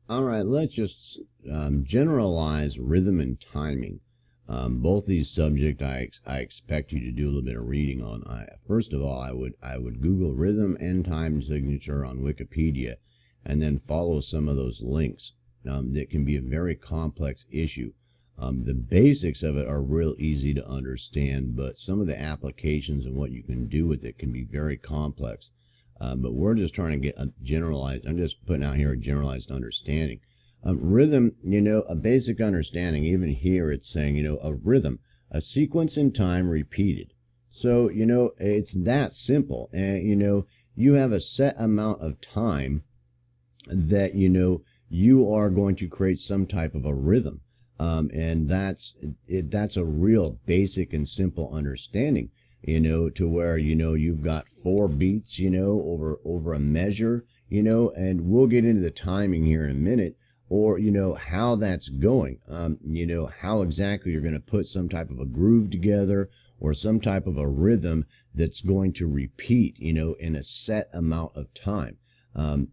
All right, let's just generalize rhythm and timing. Both these subjects I expect you to do a little bit of reading on. First of all, I would Google rhythm and time signature on Wikipedia, and then follow some of those links. That can be a very complex issue. The basics of it are real easy to understand, but some of the applications and what you can do with it can be very complex. But we're just trying to get a generalized, I'm just putting out here a generalized understanding. Rhythm, a basic understanding, even here it's saying, a rhythm, a sequence in time repeated. So, it's that simple. And, you have a set amount of time that, you are going to create some type of a rhythm. And that's a real basic and simple understanding. To where, you've got 4 beats, over a measure, and we'll get into the timing here in a minute, or, how that's going, how exactly you're going to put some type of a groove together or some type of a rhythm that's going to repeat, in a set amount of time. And,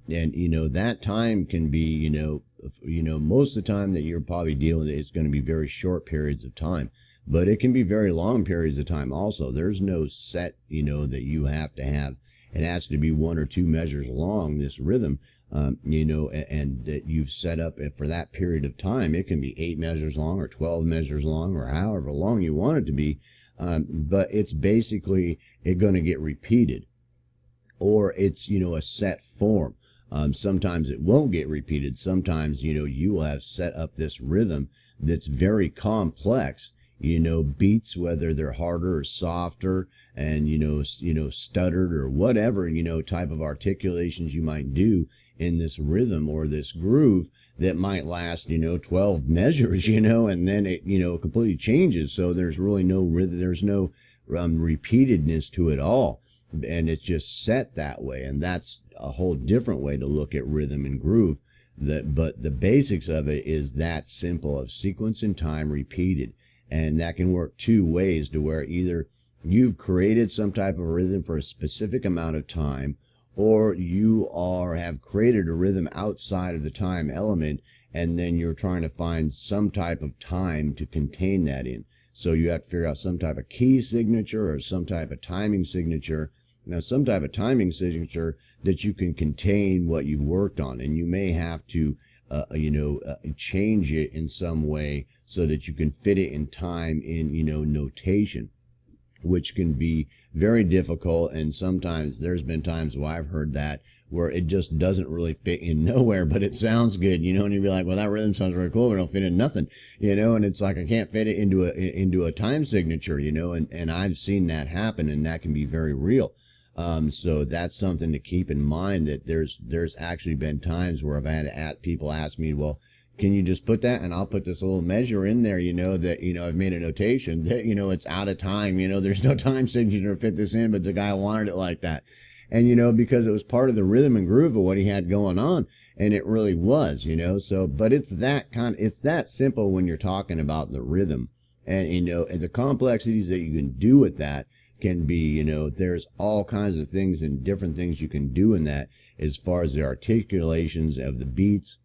that time can be, most of the time that you're probably dealing with, it's going to be very short periods of time. But it can be very long periods of time also. There's no set, that you have to have. It has to be 1 or 2 measures long, this rhythm, and that you've set up for that period of time. It can be 8 measures long or 12 measures long or however long you want it to be. But it's basically going to get repeated, or it's, a set form. Sometimes it won't get repeated. Sometimes, you will have set up this rhythm that's very complex, beats, whether they're harder or softer, and, stuttered or whatever, type of articulations you might do in this rhythm or this groove that might last, 12 measures, and then it, completely changes. So there's really no rhythm, there's no repeatedness to it all. And it's just set that way. And that's a whole different way to look at rhythm and groove. But the basics of it is that simple, of sequence and time repeated. And that can work 2 ways, to where either you've created some type of rhythm for a specific amount of time, or you have created a rhythm outside of the time element, and then you're trying to find some type of time to contain that in. So you have to figure out some type of key signature or some type of timing signature. Now, some type of timing signature that you can contain what you've worked on, and you may have to change it in some way so that you can fit it in time in, notation, which can be very difficult. And sometimes there's been times where I've heard that where it just doesn't really fit in nowhere, but it sounds good, and you'd be like, well, that rhythm sounds really cool, but it don't fit in nothing, and it's like, I can't fit it into a time signature, and I've seen that happen, and that can be very real. So that's something to keep in mind, that there's actually been times where I've had people ask me, well, can you just put that, and I'll put this little measure in there, that, I've made a notation that, it's out of time, there's no time signature to fit this in, but the guy wanted it like that. And, because it was part of the rhythm and groove of what he had going on, and it really was, so, but it's that simple when you're talking about the rhythm, and, and the complexities that you can do with that can be, there's all kinds of things and different things you can do in that, as far as the articulations of the beats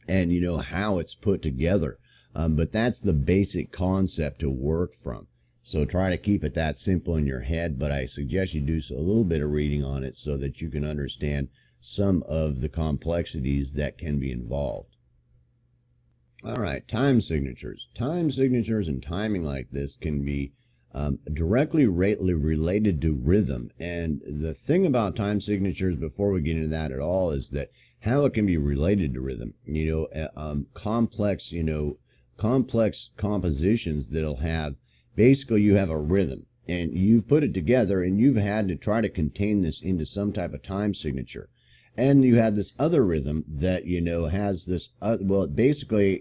and, how it's put together. But that's the basic concept to work from. So try to keep it that simple in your head, but I suggest you do a little bit of reading on it so that you can understand some of the complexities that can be involved. All right, time signatures. Time signatures and timing like this can be directly related to rhythm. And the thing about time signatures, before we get into that at all, is that how it can be related to rhythm. Complex compositions that'll have, basically you have a rhythm, and you've put it together, and you've had to try to contain this into some type of time signature. And you had this other rhythm that, has this, basically,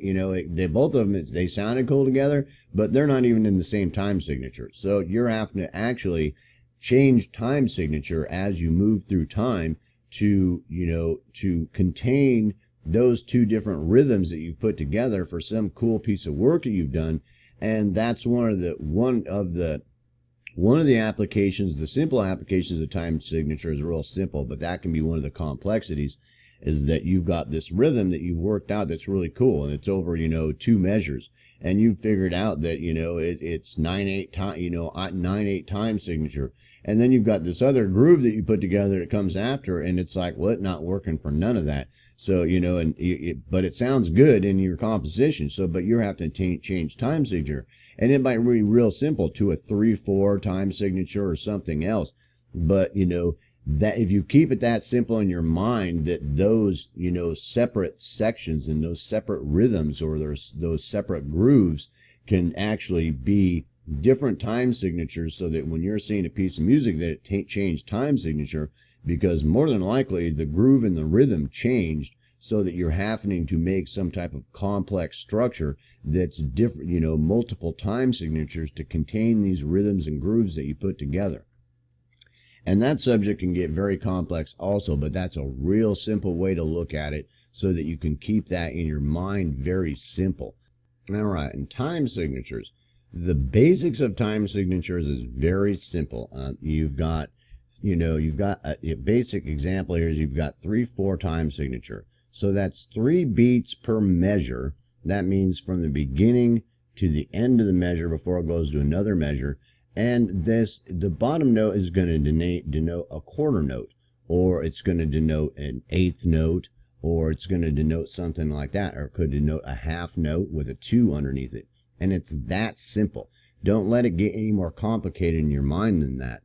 they both of them, they sounded cool together, but they're not even in the same time signature. So you're having to actually change time signature as you move through time to, to contain those 2 different rhythms that you've put together for some cool piece of work that you've done. And that's one of the applications. The simple applications of time signature is real simple, but that can be one of the complexities. is that you've got this rhythm that you've worked out that's really cool, and it's over, 2 measures. And you've figured out that, it's 9/8 time, 9/8 time signature. And then you've got this other groove that you put together that comes after, and it's like, what? Not working for none of that. So, but it sounds good in your composition. So, but you have to change time signature. And it might be real simple to a 3/4 time signature or something else. But, that if you keep it that simple in your mind, that those, separate sections and those separate rhythms or those separate grooves can actually be different time signatures, so that when you're seeing a piece of music that it changed time signature, because more than likely the groove and the rhythm changed, so that you're having to make some type of complex structure that's different, multiple time signatures to contain these rhythms and grooves that you put together. And that subject can get very complex also, but that's a real simple way to look at it, so that you can keep that in your mind very simple. All right, and time signatures. The basics of time signatures is very simple. You've got a basic example here is you've got 3/4 time signature. So that's 3 beats per measure. That means from the beginning to the end of the measure before it goes to another measure. And the bottom note is going to denote a quarter note, or it's going to denote an eighth note, or it's going to denote something like that, or it could denote a half note with a 2 underneath it. And it's that simple. Don't let it get any more complicated in your mind than that.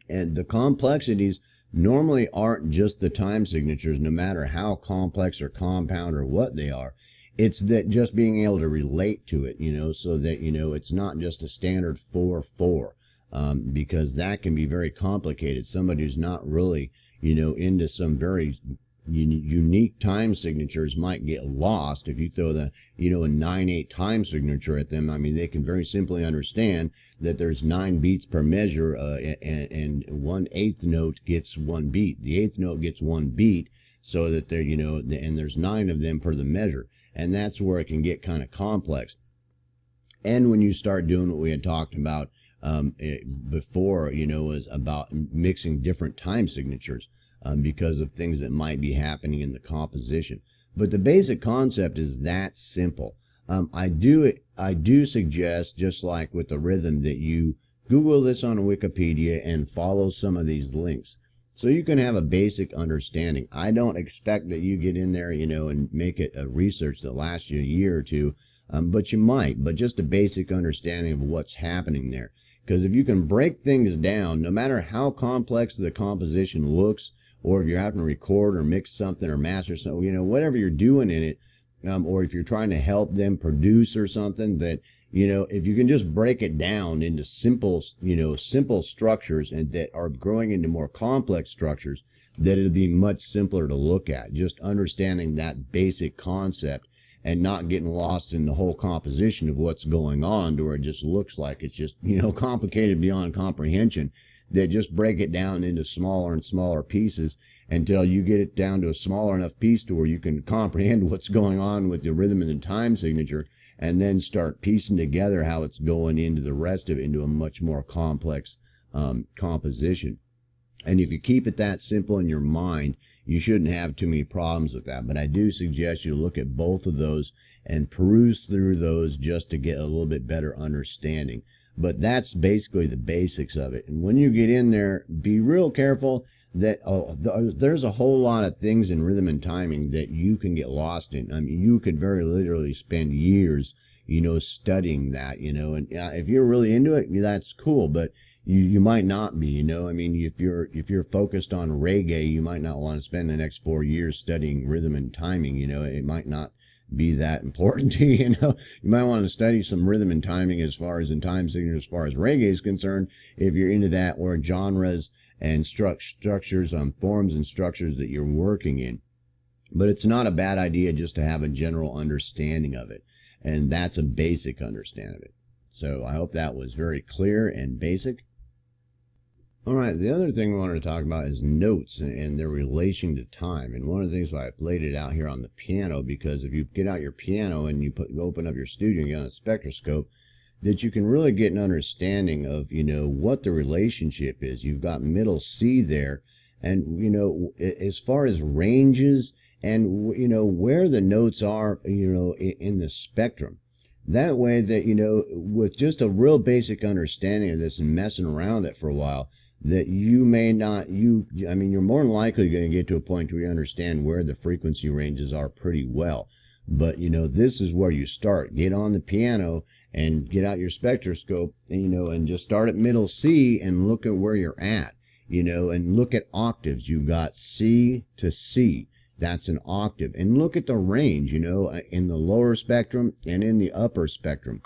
And the complexities normally aren't just the time signatures, no matter how complex or compound or what they are. It's that just being able to relate to it, so that, it's not just a standard 4/4, because that can be very complicated. Somebody who's not really, into some very unique time signatures might get lost if you throw a 9/8 time signature at them. I mean, they can very simply understand that there's 9 beats per measure, and 1/8 note gets 1 beat. The 8th note gets 1 beat, so that they're, and there's 9 of them per the measure. And that's where it can get kind of complex. And when you start doing what we had talked about before, is about mixing different time signatures, because of things that might be happening in the composition. But the basic concept is that simple. I do suggest, just like with the rhythm, that you Google this on Wikipedia and follow some of these links, so you can have a basic understanding. I don't expect that you get in there, and make it a research that lasts you a year or two, but you might. But just a basic understanding of what's happening there. Because if you can break things down, no matter how complex the composition looks, or if you're having to record or mix something or master something, whatever you're doing in it, or if you're trying to help them produce or something, that, if you can just break it down into simple structures, and that are growing into more complex structures, that it'll be much simpler to look at. Just understanding that basic concept and not getting lost in the whole composition of what's going on, to where it just looks like it's just, complicated beyond comprehension. That just break it down into smaller and smaller pieces until you get it down to a smaller enough piece to where you can comprehend what's going on with the rhythm and the time signature, and then start piecing together how it's going into the rest of it, into a much more complex composition. And if you keep it that simple in your mind, you shouldn't have too many problems with that. But I do suggest you look at both of those and peruse through those just to get a little bit better understanding. But that's basically the basics of it. And when you get in there, be real careful that there's a whole lot of things in rhythm and timing that you can get lost in. I mean, you could very literally spend years, studying that, and if you're really into it, that's cool. But you might not be, I mean, if you're focused on reggae, you might not want to spend the next 4 years studying rhythm and timing. It might not be that important to you. You might want to study some rhythm and timing as far as in time signatures, as far as reggae is concerned, if you're into that, or genres and structures, forms and structures that you're working in. But it's not a bad idea just to have a general understanding of it, and that's a basic understanding of it. So I hope that was very clear and basic. All right, the other thing we wanted to talk about is notes and their relation to time. And one of the things why I laid it out here on the piano, because if you get out your piano and you open up your studio and get on a spectroscope, that you can really get an understanding of, what the relationship is. You've got middle C there, and as far as ranges and where the notes are in the spectrum. That way that with just a real basic understanding of this and messing around with it for a while, that you may not I mean, you're more than likely going to get to a point where you understand where the frequency ranges are pretty well. But this is where you start. Get on the piano and get out your spectroscope and just start at middle C and look at where you're at, and look at octaves. You've got C to C. That's an octave. And look at the range, in the lower spectrum and in the upper spectrum.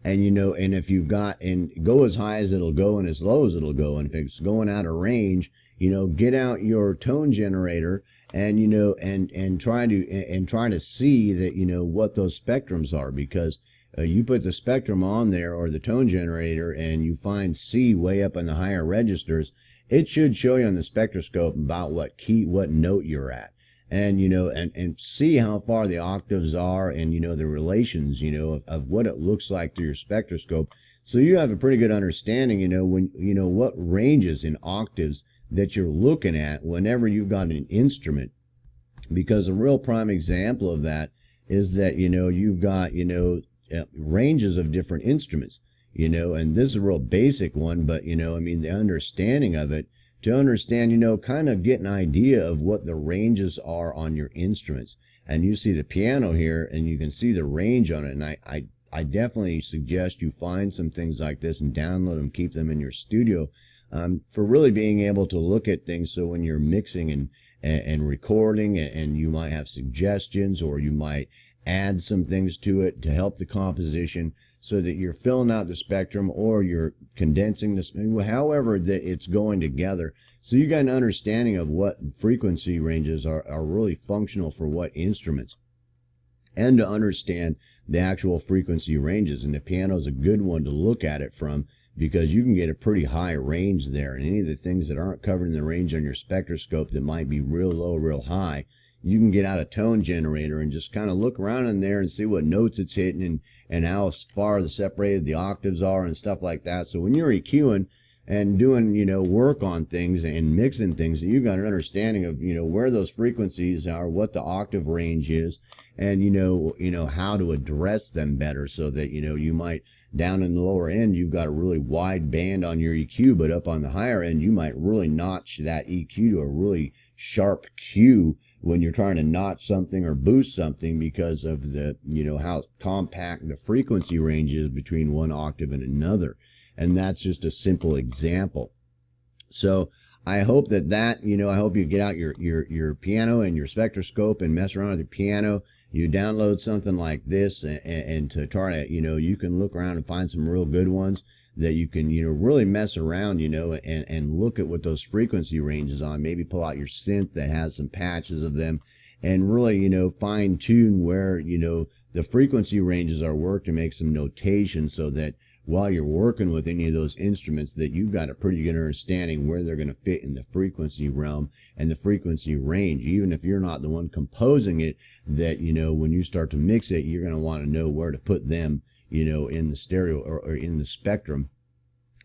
And, and if you've got, and go as high as it'll go and as low as it'll go. And if it's going out of range, get out your tone generator and, and try to see that, what those spectrums are, because you put the spectrum on there or the tone generator and you find C way up in the higher registers, it should show you on the spectroscope about what note you're at. And, and see how far the octaves are and, the relations, of what it looks like through your spectroscope. So you have a pretty good understanding, when, what ranges in octaves that you're looking at whenever you've got an instrument. Because a real prime example of that is that, you've got, ranges of different instruments, and this is a real basic one, but, I mean, the understanding of it, to understand, kind of get an idea of what the ranges are on your instruments. And you see the piano here and you can see the range on it. And I definitely suggest you find some things like this and download them, keep them in your studio, for really being able to look at things. So when you're mixing and recording, and you might have suggestions, or you might add some things to it to help the composition, so that you're filling out the spectrum or you're condensing this, however that it's going together. So you got an understanding of what frequency ranges are really functional for what instruments, and to understand the actual frequency ranges. And the piano is a good one to look at it from, because you can get a pretty high range there. And any of the things that aren't covered in the range on your spectroscope that might be real low, real high, you can get out a tone generator and just kind of look around in there and see what notes it's hitting and how far separated the octaves are and stuff like that. So when you're EQing and doing, work on things and mixing things, you've got an understanding of, where those frequencies are, what the octave range is, and, how to address them better, so that, you might, down in the lower end, you've got a really wide band on your EQ, but up on the higher end, you might really notch that EQ to a really sharp Q when you're trying to notch something or boost something, because of the, how compact the frequency range is between one octave and another. And that's just a simple example. So I hope that, I hope you get out your piano and your spectroscope and mess around with your piano. You download something like this and to try to, you can look around and find some real good ones that you can, really mess around, and look at what those frequency ranges on. Maybe pull out your synth that has some patches of them and really, fine tune where, the frequency ranges are worked, to make some notation, so that while you're working with any of those instruments, that you've got a pretty good understanding where they're going to fit in the frequency realm and the frequency range. Even if you're not the one composing it, that, when you start to mix it, you're going to want to know where to put them, in the stereo or in the spectrum,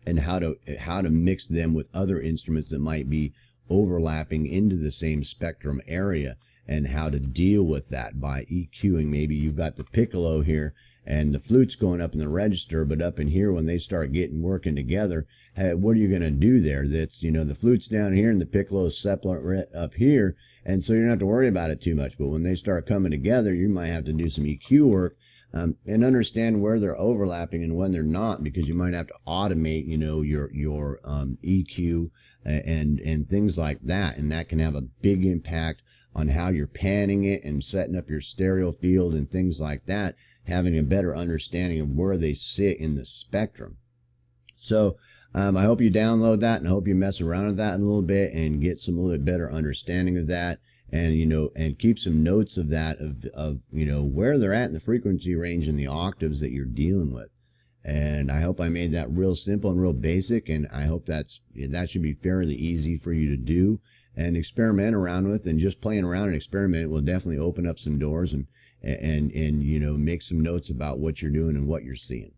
and how to mix them with other instruments that might be overlapping into the same spectrum area, and how to deal with that by EQing. Maybe you've got the piccolo here and the flute's going up in the register, but up in here, when they start working together, what are you going to do there? That's, the flute's down here and the piccolo's separate up here, and so you don't have to worry about it too much. But when they start coming together, you might have to do some EQ work, and understand where they're overlapping and when they're not, because you might have to automate, your EQ and things like that, and that can have a big impact on how you're panning it and setting up your stereo field and things like that, having a better understanding of where they sit in the spectrum. So I hope you download that, and I hope you mess around with that a little bit and get some little bit better understanding of that. And, and keep some notes of that, of where they're at in the frequency range and the octaves that you're dealing with. And I hope I made that real simple and real basic, and I hope that should be fairly easy for you to do and experiment around with. And just playing around and experiment will definitely open up some doors and make some notes about what you're doing and what you're seeing.